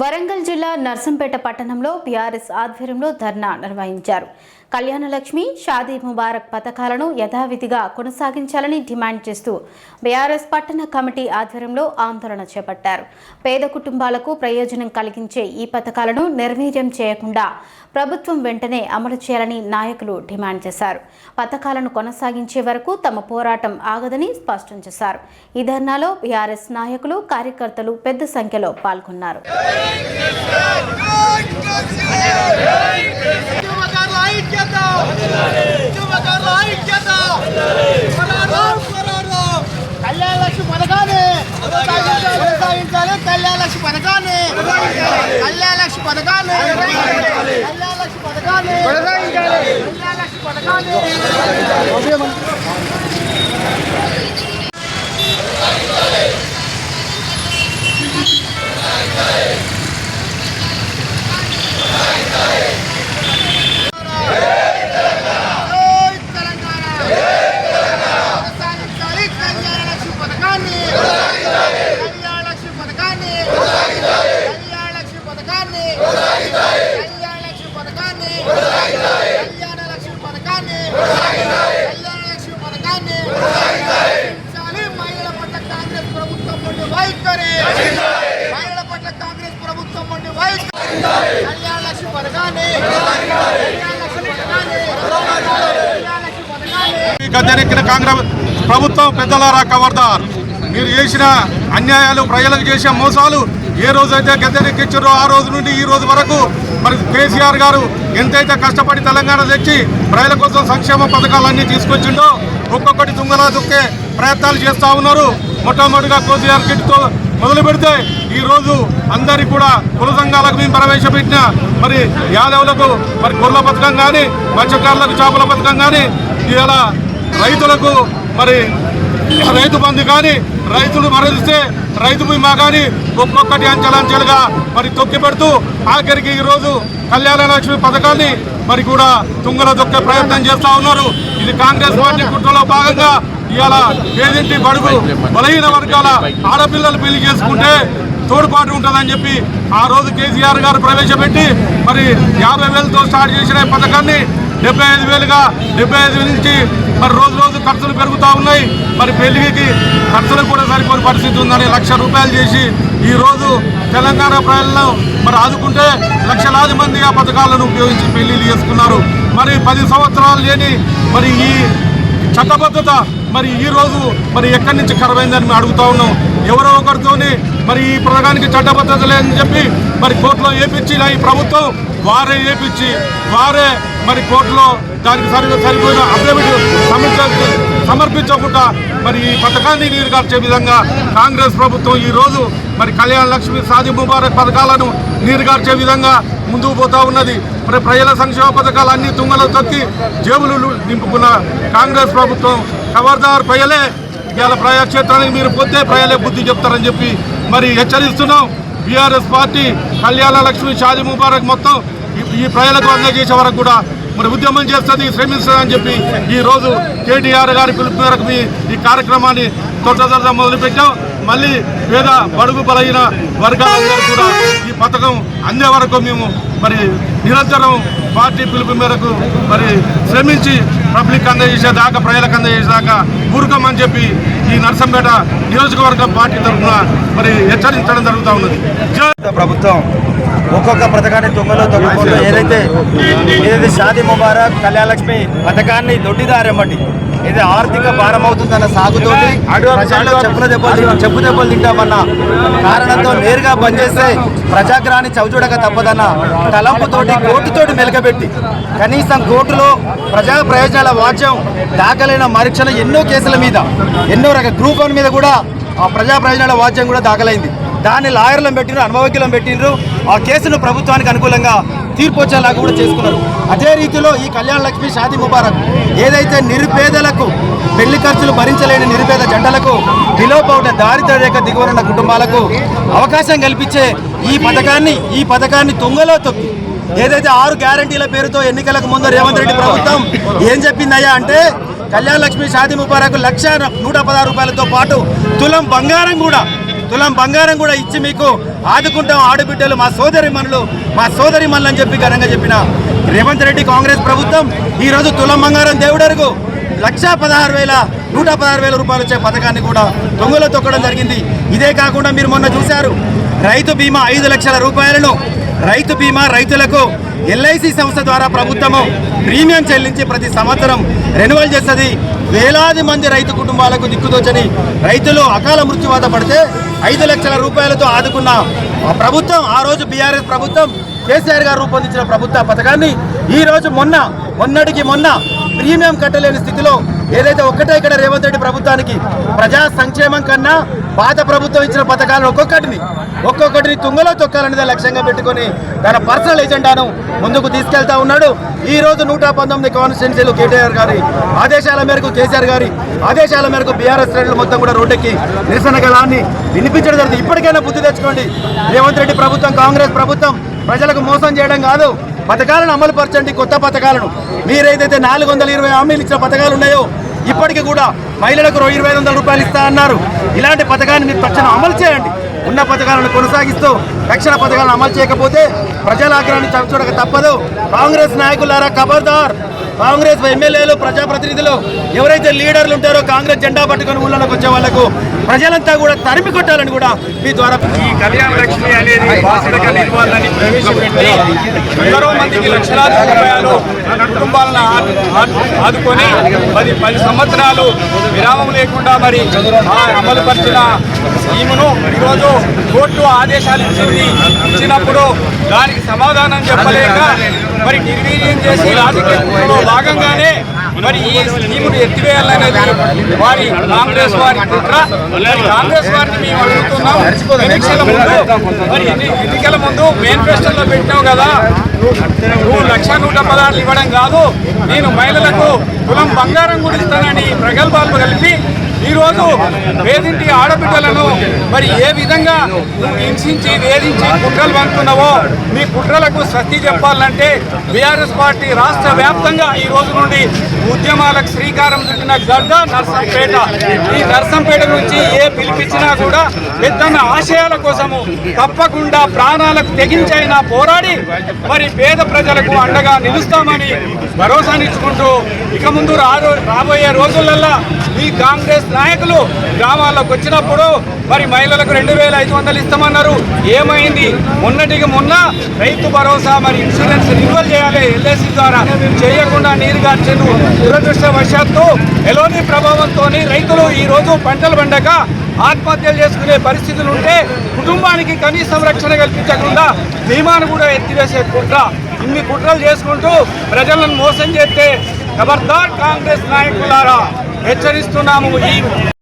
వరంగల్ జిల్లా నర్సంపేట పట్టణంలో బీఆర్ఎస్ ఆధ్వర్యంలో ధర్నా నిర్వహించారు. కళ్యాణలక్ష్మి, షాదీ ముబారక్ పథకాలను యథావిధిగా కొనసాగించాలని డిమాండ్ చేస్తూ బీఆర్ఎస్ పట్టణ కమిటీ ఆధ్వర్యంలో ఆందోళన చేపట్టారు. పేద కుటుంబాలకు ప్రయోజనం కలిగించే ఈ పథకాలను నిర్వీర్యం చేయకుండా ప్రభుత్వం వెంటనే అమలు చేయాలని నాయకులు డిమాండ్ చేశారు. పథకాలను కొనసాగించే వరకు తమ పోరాటం ఆగదని స్పష్టం చేశారు. ఈ ధర్నాలో బీఆర్ఎస్ నాయకులు, కార్యకర్తలు పెద్ద సంఖ్యలో పాల్గొన్నారు. కళ్యాణలక్ష్మి పథకాన్ని కొనసాగించాలి. కళ్యాణలక్ష్మి పథకాన్ని కళ్యాణలక్ష్మి పథకాన్ని కళ్యాణలక్ష్మి పథకాన్ని కళ్యాణలక్ష్మి పథకాన్ని గద్దెనెక్కిన కాంగ్రెస్ ప్రభుత్వం పెద్దలారా ఖబర్దార్. మీరు చేసిన అన్యాయాలు, ప్రజలకు చేసే మోసాలు ఏ రోజైతే గద్దెనెక్కించారో ఆ రోజు నుండి ఈ రోజు వరకు మరి కేసీఆర్ గారు ఎంతైతే కష్టపడి తెలంగాణ తెచ్చి ప్రజల కోసం సంక్షేమ పథకాలన్నీ తీసుకొచ్చిండో ఒక్కొక్కటి తుంగలా దుక్కే ప్రయత్నాలు చేస్తూ ఉన్నారు. మొట్టమొదటిగా కేసీఆర్ కిట్తో మొదలు పెడితే ఈరోజు అందరికీ కూడా కుల సంఘాలకు మేము ప్రవేశపెట్టిన మరి యాదవులకు మరి గొర్రెల పథకం కానీ, మత్స్యకారులకు చేపల పథకం కానీ, ఇలా రైతులకు మరి రైతు బంధు కానీ, రైతులు మరణిస్తే రైతు బీమా కానీ ఒక్కొక్కటి అంచెలంచెలుగా మరి తొక్కి పెడుతూ ఆఖరికి ఈరోజు కళ్యాణలక్ష్మి పథకాన్ని మరి కూడా తుంగల దొక్కే ప్రయత్నం చేస్తూ ఉన్నారు. ఇది కాంగ్రెస్ పార్టీ కుట్రలో భాగంగా ఇవాళ పేదింటి బడుగు బలహీన వర్గాల ఆడపిల్లలు పెళ్లి చేసుకుంటే తోడ్పాటు ఉంటుందని చెప్పి ఆ రోజు కేసీఆర్ గారు ప్రవేశపెట్టి మరి 50,000తో స్టార్ట్ చేసిన పథకాన్ని 75,000గా 75,000 నుంచి మరి రోజు రోజు ఖర్చులు పెరుగుతూ ఉన్నాయి. మరి పెళ్లికి ఖర్చులకు కూడా సరిపోని పరిస్థితి ఉందని 1,00,000 రూపాయలు చేసి ఈరోజు తెలంగాణ ప్రజలను మరి ఆదుకుంటే లక్షలాది మంది ఆ పథకాలను ఉపయోగించి పెళ్లిళ్ళు చేసుకున్నారు. మరి 10 సంవత్సరాలు లేని మరి ఈ చట్టబద్ధత మరి ఈరోజు మరి ఎక్కడి నుంచి ఖరాబైందని మేము అడుగుతూ ఉన్నాం. ఎవరో ఒకరితోని మరి ఈ పథకానికి చట్టబద్ధత లేదని చెప్పి మరి కోర్టులో ఏపించిన ఈ ప్రభుత్వం వారే ఏపించి వారే మరి కోర్టులో దానికి సరిపోయిన అఫిడవిట్ సమర్పించకుండా మరి ఈ పథకాన్ని నీరుగార్చే విధంగా కాంగ్రెస్ ప్రభుత్వం ఈరోజు మరి కళ్యాణలక్ష్మి, షాదీ ముబారక్ పథకాలను నీరుగార్చే విధంగా ముందుకు పోతూ ఉన్నది. మరి ప్రజల సంక్షేమ పథకాలన్నీ తుంగలో తొక్కి జేబులు నింపుకున్న కాంగ్రెస్ ప్రభుత్వం ఖబర్దార్. ప్రజలే ఇవాళ ప్రజాక్షేత్రానికి మీరు పోతే ప్రజలే బుద్ధి చెప్తారని చెప్పి మరి హెచ్చరిస్తున్నాం. బీఆర్ఎస్ పార్టీ కళ్యాణలక్ష్మి, షాదీ ముబారక్ మొత్తం ఈ ప్రజలకు అందజేసే వరకు కూడా మరి ఉద్యమం చేస్తుంది, శ్రమిస్తుందని చెప్పి ఈరోజు కేటీఆర్ గారి పిలుపు మేరకు ఈ కార్యక్రమాన్ని తొట్టదొరగా మొదలుపెట్టాం. మళ్ళీ పేద బడుగు బలహీన వర్గాలందరూ కూడా ఈ పథకం అందే వరకు మేము మరి నిరంతరం పార్టీ పిలుపు మేరకు మరి శ్రమించి పబ్లిక్ అందజేసేదాకా, ప్రజలకు అందజేసేదాకా ఊరుకోమని చెప్పి ఈ నర్సంపేట నియోజకవర్గం పార్టీ తరఫున మరి హెచ్చరించడం జరుగుతూ ఉన్నది. ప్రభుత్వం ఒక్కొక్క పథకాన్ని తుంగలో తొక్కుకుంటూ ఏదైతే షాదీ ముబారక్, కళ్యాణలక్ష్మి పథకాన్ని దొడ్డిదారెమ్మటి ఇది ఆర్థిక భారం అవుతుందన్న సాగుతోటి ప్రజల్లో చెప్పు దెబ్బలు తింటామన్న కారణంతో నేరుగా బంద్ చేస్తే ప్రజాగ్రహాన్ని చవిచూడక తప్పదన్న తలంపుతోటి కోర్టుతోటి మెలకబెట్టి కనీసం కోర్టులో ప్రజా ప్రయోజనాల వాచ్యం దాఖలైన మరుక్షణ ఎన్నో కేసుల మీద ఎన్నో గ్రూప్ 1 మీద కూడా ఆ ప్రజా ప్రయోజనాల వాచ్యం కూడా దాఖలైంది. దాన్ని లాయర్లను పెట్టినరు, అనుభవజ్ఞులను పెట్టినరు. ఆ కేసును ప్రభుత్వానికి అనుకూలంగా తీర్పు వచ్చేలాగా కూడా చేసుకున్నారు. అదే రీతిలో ఈ కళ్యాణలక్ష్మి, షాదీ ముబారక్ ఏదైతే నిరుపేదలకు పెళ్లి ఖర్చులు భరించలేని నిరుపేద జంటలకు విలోపౌట దారిద్ర్య రేఖ దిగువనున్న కుటుంబాలకు అవకాశం కల్పించే ఈ పథకాన్ని తుంగలో తొక్కి ఏదైతే 6 గ్యారంటీల పేరుతో ఎన్నికలకు ముందు రేవంత్ రెడ్డి ప్రభుత్వం ఏం చెప్పిందయ్యా అంటే కళ్యాణలక్ష్మి, షాదీ ముబారక్ 1,116 రూపాయలతో పాటు తులం బంగారం కూడా తులం బంగారం కూడా ఇచ్చి మీకు ఆదుకుంటాం ఆడబిడ్డలు మా సోదరిమణులు అని చెప్పి ఘనంగా చెప్పిన రేవంత్ రెడ్డి కాంగ్రెస్ ప్రభుత్వం ఈరోజు తులం బంగారం దేవుడరుగు 1,16,116,000 రూపాయలు వచ్చే పథకాన్ని కూడా దొంగలో తొక్కడం జరిగింది. ఇదే కాకుండా మీరు మొన్న చూశారు రైతు బీమా 5 లక్షల రూపాయలను రైతు బీమా రైతులకు LIC సంస్థ ద్వారా ప్రభుత్వము ప్రీమియం చెల్లించి ప్రతి సంవత్సరం రెన్యువల్ చేస్తుంది. వేలాది మంది రైతు కుటుంబాలకు దిక్కుదోచని రైతులు అకాల మృత్యువాత పడితే 5 లక్షల రూపాయలతో ఆదుకున్న ప్రభుత్వం ఆ రోజు బీఆర్ఎస్ ప్రభుత్వం కేసీఆర్ గారు రూపొందించిన ప్రభుత్వ పథకాన్ని ఈరోజు మొన్నటికి మొన్న ప్రీమియం కట్టలేని స్థితిలో ఏదైతే ఒక్కటే ఇక్కడ రేవంత్ రెడ్డి ప్రభుత్వానికి ప్రజా సంక్షేమం కన్నా పాత ప్రభుత్వం ఇచ్చిన పథకాలను ఒక్కొక్కటిని తుంగలో తొక్కాలనేది లక్ష్యంగా పెట్టుకొని తన పర్సనల్ ఎజెండాను ముందుకు తీసుకెళ్తా ఉన్నాడు. ఈ రోజు 119 కాన్స్టిట్యున్సీలు కేటీఆర్ గారి ఆదేశాల మేరకు కేసీఆర్ గారి ఆదేశాల మేరకు బీఆర్ఎస్ శ్రేణులు మొత్తం కూడా రోడ్డెక్కి నిరసన గళాన్ని వినిపించడం జరుగుతుంది. ఇప్పటికైనా బుద్ధి తెచ్చుకోండి. రేవంత్ రెడ్డి ప్రభుత్వం కాంగ్రెస్ ప్రభుత్వం ప్రజలకు మోసం చేయడం కాదు, పథకాలను అమలు పరచండి. కొత్త పథకాలను మీరేదైతే 420 హామీలు ఇచ్చిన పథకాలు ఉన్నాయో ఇప్పటికీ కూడా మహిళలకు 2,500 రూపాయలు ఇస్తా అన్నారు. ఇలాంటి పథకాన్ని మీరు తక్షణం అమలు చేయండి. ఉన్న పథకాలను కొనసాగిస్తూ రక్షణ పథకాలను అమలు చేయకపోతే ప్రజల ఆగ్రహాన్ని చవిచూడక తప్పదు. కాంగ్రెస్ నాయకులారా ఖబర్దార్. కాంగ్రెస్ ఎమ్మెల్యేలు ప్రజాప్రతినిధులు ఎవరైతే లీడర్లు ఉంటారో కాంగ్రెస్ జెండా పట్టుకొని ఊళ్ళలోకి వచ్చే వాళ్లకు ప్రజలంతా కూడా తరిమి కొట్టాలని కూడా మీ ద్వారా ఈ కళ్యాణ లక్ష్మి అనేది బాధ్యతగా నిలవాలని ప్రవేశపెట్టి ఎందరో మందికి లక్షలాది రూపాయలు కుటుంబాలను ఆదుకొని 10 సంవత్సరాలు విరామం లేకుండా మరి అమలుపరిచిన స్కీమును ఈరోజు కోర్టు ఆదేశాలు ఇచ్చినప్పుడు దానికి సమాధానం చెప్పలేక మరి నిర్వీర్యం చేసి రాజకీయంలో భాగంగానే మరి ఈ స్కీమును ఎత్తివేయాలనేది వారి కాంగ్రెస్ వారి కుట్ర. కాంగ్రెస్ వారిని మేము అడుగుతున్నాం, ఎన్నికల ముందు మేనిఫెస్టోలో పెట్టినావు కదా, నువ్వు 1,116 ఇవ్వడం కాదు, నేను మహిళలకు తులం బంగారం కూడా ఇస్తానని ప్రగల్భాలు కలిపి ఈరోజు వేధింటి ఆడబిడ్డలను మరి ఏ విధంగా నువ్వు హింసించి వేధించి కుట్రలు పండుతున్నావో మీ కుట్రలకు స్వస్తి చెప్పాలంటే బీఆర్ఎస్ పార్టీ రాష్ట్ర వ్యాప్తంగా ఈ రోజు నుండి ఉద్యమాలకు శ్రీకారం చుట్టిన గడ్డ నర్సంపేట. ఈ నర్సంపేట నుంచి ఏ పిలిపించినా కూడా పెద్దన్న ఆశయాల కోసము తప్పకుండా ప్రాణాలకు తెగించైనా పోరాడి మరి పేద ప్రజలకు అండగా నిలుస్తామని భరోసానిచ్చుకుంటూ ఇక ముందు రాబోయే రోజులల్లో ఈ కాంగ్రెస్ నాయకులు గ్రామాల్లోకి వచ్చినప్పుడు మరి మహిళలకు 2,500 ఇస్తామన్నారు. ఏమైంది? మొన్నటికి మొన్న రైతు భరోసా మరి ఇన్సూరెన్స్ రిన్యూవల్ చేయాలి LIC ద్వారా చేయకుండా నీరుగార్చెను. దురదృష్టవశాత్తు ఎలోని ప్రభావంతో రైతులు ఈరోజు పంటలు పండక ఆత్మహత్యలు చేసుకునే పరిస్థితులు ఉంటే కుటుంబానికి కనీసం రక్షణ కల్పించకుండా బీమాను కూడా ఎత్తివేసే కుట్ర. ఇన్ని కుట్రలు చేసుకుంటూ ప్రజలను మోసం చేస్తే ఖబర్దార్ కాంగ్రెస్ నాయకులారా హెచ్చరిస్తున్నాము. ఈ